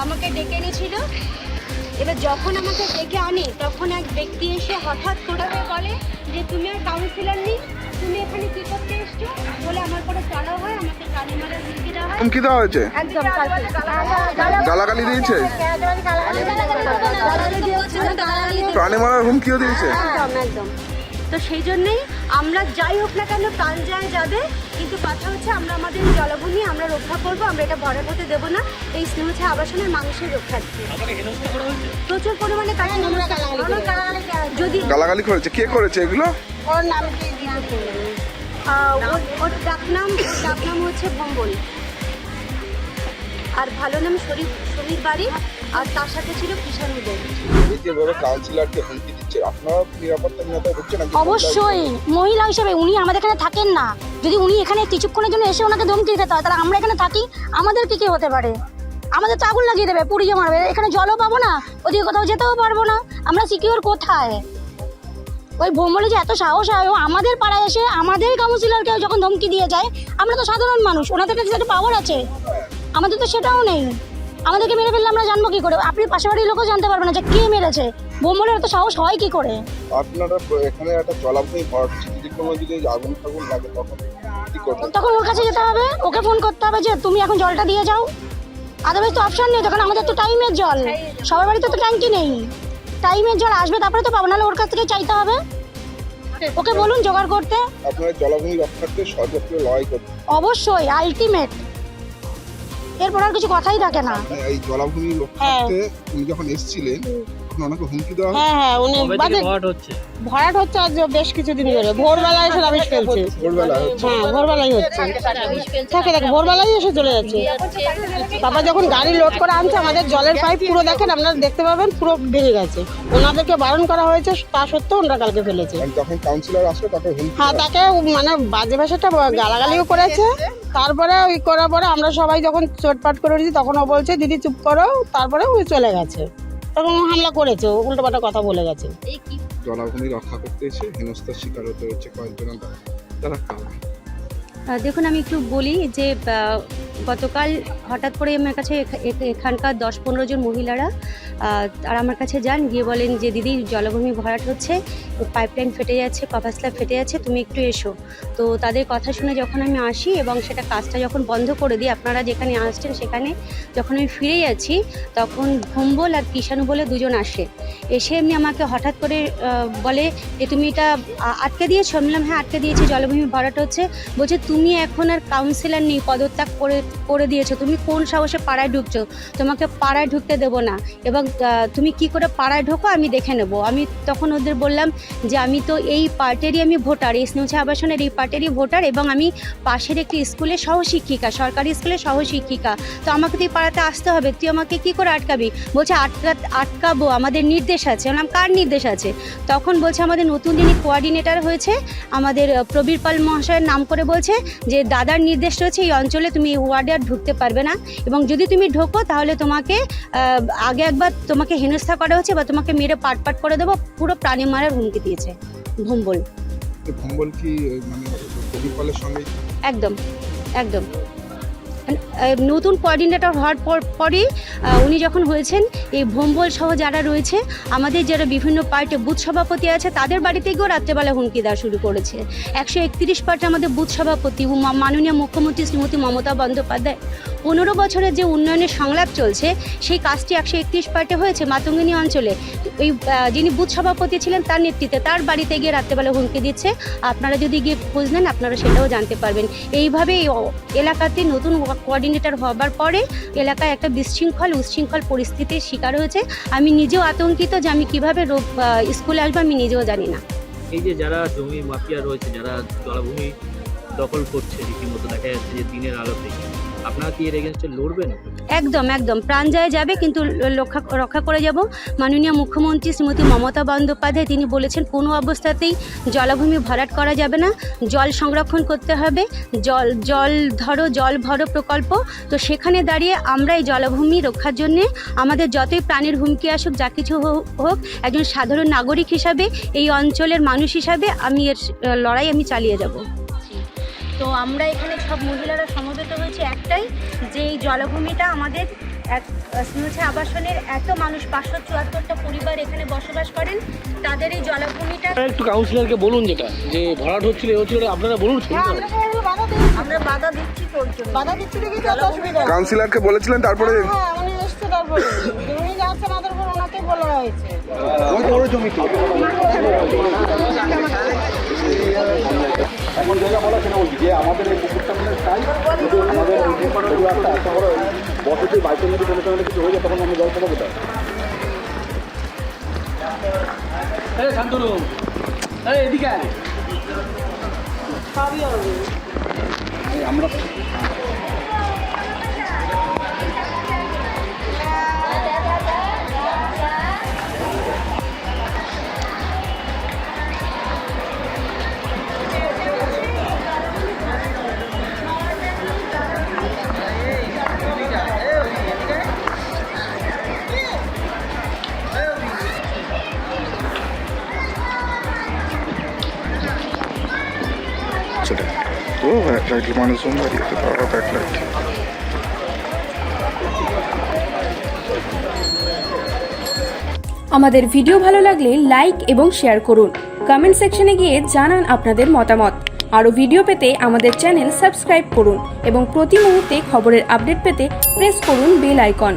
আমাকে ডেকে এনেছিল। এবার যখন আমাকে ডেকে আনে তখন এক ব্যক্তি এসে হঠাৎ করে বলে যে তুমি আর কাউন্সিলর নেই, তুমি এখানে কি করতে এসছো বলে আমার পরে চড়াও হয়, আমাকে কানে মারা হুমকি দেওয়া হয়। হুমকি দেওয়া হয়েছে? একদম গালাগালি দিয়েছে? প্রাণে মারার হুমকিও দিয়েছে? একদম। তো সেই জন্যই আমরা যাই হোক না কেন প্রাণ যায় যাবে, কিন্তু কথা হচ্ছে আমরা আমাদের জলাভূমি আমরা রক্ষা করবো, আমরা এটা ভরাট হতে দেবো না। এই স্নেহছে আবাসনের মানুষের রক্ষার্থে প্রচুর পরিমাণে তাকে যদি গালাগালি করেছে। কে করেছে এগুলো? ওর নাম ওর ডাকনাম হচ্ছে ভম্বল, আর ভালো নাম শরীর বাড়ি, আর তার সাথে ছিল কিষানুদের। যেভাবে কাউন্সিলরকে হুমকি দিচ্ছে, আপনারা নিরাপত্তাহীনতায় ভুগছেন? অবশ্যই মহিলা হিসেবে উনি আমাদের এখানে থাকেন না। যদি উনি এখানে কিছুক্ষণের জন্য এসে ওনাকে ধমকি দিতে হয়, তাহলে আমরা এখানে থাকি, আমাদের কি হতে পারে? আমাদের তো আগুন লাগিয়ে দেবে, পুড়িয়ে মারবে। এখানে জলও পাবো না, ওদিকে কোথাও যেতেও পারবো না, আমরা সিকিউর কোথায়? ওই ভ্রমণে যে এত সাহস হয়, আমাদের পাড়ায় এসে আমাদের কাউন্সিলরকে যখন ধমকি দিয়ে যায়। আমরা তো সাধারণ মানুষ, ওনাদের কাছে একটা পাওয়ার আছে, আমাদের তো সেটাও নেই। আমাদেরকে মেরে ফেললে আমরা জানবো কি করে? আপনি পাশে বাড়ির লোকও জানতে পারবে না যে কে মেরেছে। ভ্রমণের এত সাহস হয় কি করে? আপনারা এখানে একটা জলাভূমি ভরাট হচ্ছে, যদি কোনো দিকে আগুন ফাগুন লাগে তখন কি করবেন? তখন ওর কাছে যেতে হবে, ওকে ফোন করতে হবে যে তুমি এখন জলটা দিয়ে যাও। আদারওয়াইজ তো অপশন নেই, তখন আমাদের তো টাইমের জল, সবার বাড়িতে তো ট্যাঙ্কি নেই। টাইমের জল আসবে তারপরে তো পাবো, নাহলে ওর কাছ থেকে চাইতে হবে। ওকে বলুন জোগাড় করতে। আপনারা জলাভূমি রক্ষার্থে সর্বত্র লড়াই করতে? অবশ্যই আলটিমেট, এরপর আর কিছু কথাই থাকে না। এই জলাভূমি রক্ষার্থে উনি যখন এসেছিলেন তখন ওনাকে হুমকি দেওয়া হয়? হ্যাঁ উনি ভরাট হচ্ছে আজ বেশ কিছুদিন ধরে। ভোরবেলায় এসে রাবিশ ফেলছে। ভোরবেলা হচ্ছে? হ্যাঁ ভোরবেলায় হচ্ছে, থাকে থাকে ভোরবেলায় এসে চলে যাচ্ছে। তারপর যখন গাড়ি লোড করে আনছে, আমাদের জলের পাইপ পুরো দেখেন, আপনারা দেখতে পাবেন পুরো ভেঙে গেছে। ওনাদেরকে বারণ করা হয়েছে, তা সত্ত্বেও ওনারা কালকে ফেলেছে। আর যখন কাউন্সিলর আসলো তাকে হুমকি হ্যাঁ তাকে মানে বাজে ভাষাটা গালাগালিও করেছে। তারপরে ওই করার পরে আমরা সবাই যখন চোটপাট করে দিয়েছি, তখন ও বলছে দিদি চুপ করো, তারপরে ওই চলে গেছে। তখন হামলা করেছে, উল্টোপাল্টা কথা বলে গেছে। জলাভূমি রক্ষা করতে এসে হেনস্থার শিকার হতে হচ্ছে কয়েকজন। তারা কারা? দেখুন আমি একটু বলি যে গতকাল হঠাৎ করে আমার কাছে এখানকার 10-15 জন মহিলারা আর আমার কাছে যান, গিয়ে বলেন যে দিদি জলাভূমি ভরাট হচ্ছে, পাইপলাইন ফেটে যাচ্ছে, কপার স্ল্যাব ফেটে যাচ্ছে, তুমি একটু এসো। তো তাদের কথা শুনে যখন আমি আসি এবং সেটা কাজটা যখন বন্ধ করে দিই, আপনারা যেখানে আসছেন সেখানে যখন আমি ফিরে যাচ্ছি, তখন ভম্বল আর কিষাণু বলে দুজন আসে। এসে এমনি আমাকে হঠাৎ করে বলে যে তুমি এটা আটকে দিয়েছো? আমি বললাম হ্যাঁ আটকে দিয়েছি, জলাভূমি ভরাট হচ্ছে। বলছে তুমি এখন আর কাউন্সিলর নেই, পদত্যাগ করে দিয়েছো, তুমি কোন সাহসে পাড়ায় ঢুকছো? তোমাকে পাড়ায় ঢুকতে দেবো না, এবং তুমি কি করে পাড়ায় ঢোকো আমি দেখে নেব। আমি তখন ওদের বললাম যে আমি তো এই পার্টেরই আমি ভোটার, এই স্নেহছে আবাসনের এই পার্টেরই ভোটার, এবং আমি পাশের একটি স্কুলের সহশিক্ষিকা, সরকারি স্কুলের সহশিক্ষিকা। তো আমাকে তুই পাড়াতে আসতে হবে, তুই আমাকে কি করে আটকাবি? বলছে আটকাবো, আমাদের নির্দেশ আছে। বললাম কার নির্দেশ আছে? তখন বলছে আমাদের নতুন যিনি কোঅর্ডিনেটর হয়েছে, আমাদের প্রবীর পাল মহাশয়ের নাম করে বলছে যে দাদার নির্দেশ রয়েছে এই অঞ্চলে তুমি এই ওয়ার্ডে আর ঢুকতে পারবে না, এবং যদি তুমি ঢোকো তাহলে তোমাকে আগে একবার তোমাকে হেনস্থা করা হচ্ছে বা তোমাকে মেরে পাট করে দেবো, পুরো প্রাণী মারার হুমকি দিয়েছে ভম্বল। ভম্বল কি মানে প্রবীর পালের সঙ্গে? একদম একদম। নতুন কোঅর্ডিনেটর হওয়ার পরই উনি যখন হয়েছেন, এই ভম্বল সহ যারা রয়েছে, আমাদের যারা বিভিন্ন পার্টি বুথ সভাপতি আছে, তাদের বাড়িতে গিয়েও রাত্রেবেলা হুমকি দেওয়া শুরু করেছে। 131 পার্টি আমাদের বুথ সভাপতি মাননীয় মুখ্যমন্ত্রী শ্রীমতী মমতা বন্দ্যোপাধ্যায় 15 বছরের যে উন্নয়নের সংলাপ চলছে, সেই কাজটি 131 পার্টি হয়েছে মাতঙ্গিনী অঞ্চলে। ওই যিনি বুথ সভাপতি ছিলেন তার নেতৃত্বে তার বাড়িতে গিয়ে রাত্রেবেলা হুমকি দিচ্ছে। আপনারা যদি গিয়ে খোঁজ নেন আপনারা সেটাও জানতে পারবেন। এইভাবে এই এলাকাতে নতুন কোঅর্ডিনেটর হবার পরে এলাকায় একটা উচ্ছৃঙ্খল পরিস্থিতির শিকার হয়েছে। আমি নিজেও আতঙ্কিত যে আমি কীভাবে স্কুলে আসবো আমি নিজেও জানি না। এই যে যারা জমি মাফিয়া রয়েছে, যারা জলাভূমি দখল করছে, রীতিমতো দেখা যাচ্ছে যে দিনের আলোতে, আপনারা কি এর এগেইনস্টে লড়বেন? একদম প্রাণ যায় যাবে, কিন্তু রক্ষা করে যাব। মাননীয় মুখ্যমন্ত্রী শ্রীমতী মমতা বন্দ্যোপাধ্যায় তিনি বলেছেন কোনো অবস্থাতেই জলাভূমি ভরাট করা যাবে না, জল সংরক্ষণ করতে হবে, জল ভরো প্রকল্প। তো সেখানে দাঁড়িয়ে আমরা এই জলাভূমি রক্ষার জন্যে আমাদের যতই প্রাণের হুমকি আসুক, যা কিছু হোক, একজন সাধারণ নাগরিক হিসাবে, এই অঞ্চলের মানুষ হিসাবে আমি এর লড়াই আমি চালিয়ে যাব। তো আমরা এখানে সব মহিলারা সমবেত হয়েছে একটাই, যে এই জলাভূমিটা আমাদের এক স্নেহছে আবাসনের এত মানুষ 574টা পরিবার এখানে বসবাস করেন, তাদের এই জলাভূমিটা একটু কাউন্সিলরকে বলুন যেটা যে ভরাট হচ্ছিল এ হচ্ছিল আপনারা বলুন আমরা বাধা দিচ্ছি বাধা দিচ্ছি দেখি তো অসুবিধা কাউন্সিলরকে বলেছিলেন তারপরে হ্যাঁ উনি এসছে তারপরে উনি যাচ্ছে আমাদের উপর ওনাকে বলা হয়েছে এখন যেটা বলা সেটা বলছি যে আমাদের এই পুকুরটা মানে চাই আমাদের পরিবারটা এত বড় বছরটি বাইকের মধ্যে কোনো কারণে কিছু হয়ে যায় তখন আমরা জল পাবো কোথায়? শান্তনু এদিকে সবই হবে আমরা তো ব্যাকলাইট মানুষজন দাঁড়িয়ে তারা ব্যাকলাইট আমাদের ভিডিও ভালো লাগলে লাইক এবং শেয়ার করুন। কমেন্ট সেকশনে গিয়ে জানান আপনাদের মতামত। আরও ভিডিও পেতে আমাদের চ্যানেল সাবস্ক্রাইব করুন এবং প্রতি মুহূর্তে খবরের আপডেট পেতে প্রেস করুন বেল আইকন।